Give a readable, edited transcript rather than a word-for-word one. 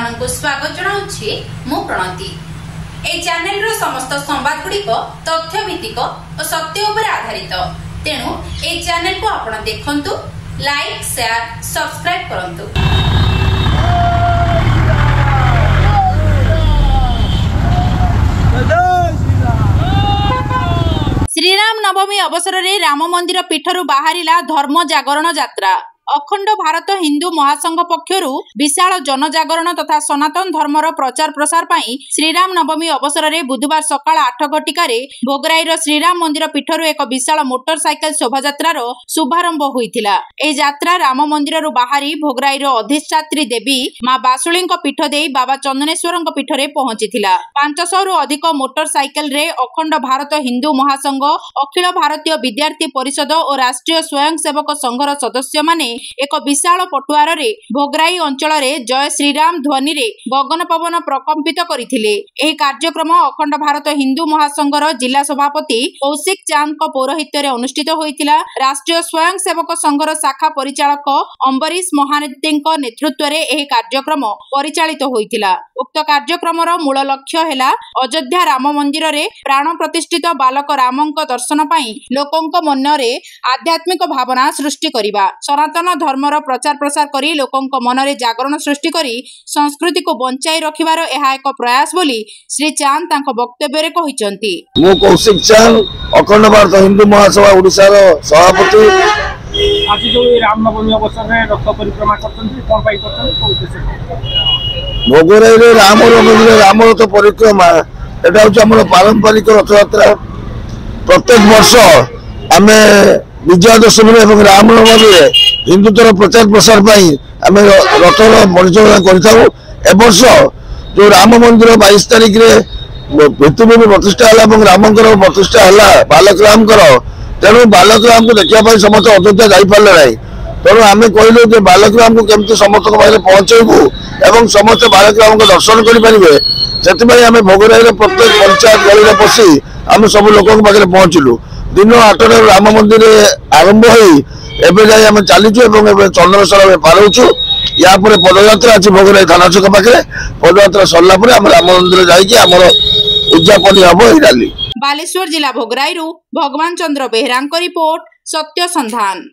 आपनको स्वागत जनाउछि मु प्रणति। ए चैनल रो समस्त संवाद गुड़िक तथ्य भित्तिक और सत्य उपर आधारित। तेणु ए चैनल को आपण देखंतु, लाइक शेयर सब्सक्राइब करंतु। श्रीराम नवमी अवसर में राम मंदिर पीठरू बाहरिला धर्म जागरण यात्रा। अखंड भारत हिंदू महासंघ पक्षरु विशाल जनजागरण तथा सनातन धर्मर प्रचार प्रसार पाई श्रीराम नवमी अवसर में बुधवार सकाळ 8 घटिकार भोगराईर श्रीराम मंदिर पीठरू एक विशाल मोटरसाइकेल शोभायात्रार शुभारंभ होइथिला। ए यात्रा राम मंदिररू बाहरी भोगराईर अधिष्ठात्री देवी मां बासुळींक पीठ देई बाबा चंदनेश्वरंक पीठरे पहुंचीथिला। 500 रु अधिक मोटरसाइकेल रे अखंड भारत हिंदू महासंघ, अखिल भारतीय विद्यार्थी परिषद और राष्ट्रीय स्वयंसेवक संघर सदस्य माने एक विशाल पटुआर रे भोगराई अंचल रे जय श्रीराम ध्वनि रे गगन पवन प्रकंपित करथिले। एही कार्यक्रम अखंड भारत हिंदू महासंघर जिला सभापति कौशिक चांद को पौरोहित्य रे अनुष्ठित होइतिला। राष्ट्रीय स्वयंसेवक संघर शाखा परिचालक अंबरीश महानतींक नेतृत्व रे एही कार्यक्रम परिचालित होइतिला। उक्त कार्यक्रमर मूल लक्ष्य हेला अयोध्या राम मंदिर रे प्राण प्रतिष्ठित बालक रामंक दर्शन पाई लोकंक मन रे आध्यात्मिक भावना सृष्टि करिबा, सनातन धर्मर प्रचार प्रसार करी लोकंक मन रे जागरण सृष्टि करी संस्कृति को बंचाई रखिबार एहा एक प्रयास बोली श्री चांद तांको वक्तव्य रे कहिसंती। मो कौशिक चांद अखंड भारत हिंदू महासभा ओडिसा रो सभापति। आज जो राम नवमी अवसर रे रथ परिक्रमा करछन्ती कोन पाई करछन्ती भोगराई रे राम मंदिर राम रथ परिक्रमा एटा होछ हमर पारंपरिक रथ यात्रा। प्रत्येक वर्ष आमे विजयादशमी एवं रामनवमी रे हिंदुत्वर प्रचार प्रसार पाई आमे रथर परिचालना करथाउ। ए वर्ष जो राम मंदिर 22 तारिख रे भित्तिभूमि प्रतिष्ठा हला एवं रामंकर प्रतिष्ठा हला बालक रामकर, तेणु बालक राम को देखा समस्त अयोध्या जाई पारे ना। तेणु आम कहलु जे बालक राम को केमती समस्त पाखे पहुंचेबू एवं समस्त बालक राम को दर्शन करेंगे, से आम भोगराई प्रत्येक पंचायत गली में पशि आम सब लोक पाखे पहुंचलु। दिन 8 राम मंदिर आरंभ हो चलीचु चंदनेश्वर पारछू। या पदयात्रा अच्छी भोगराई थाना छक पाखे पदयात्रा सरला राम मंदिर जामर उद्यापन हम रैली। बालेश्वर जिला भोगराई भगवान चंद्र बेहरा रिपोर्ट सत्य संधान।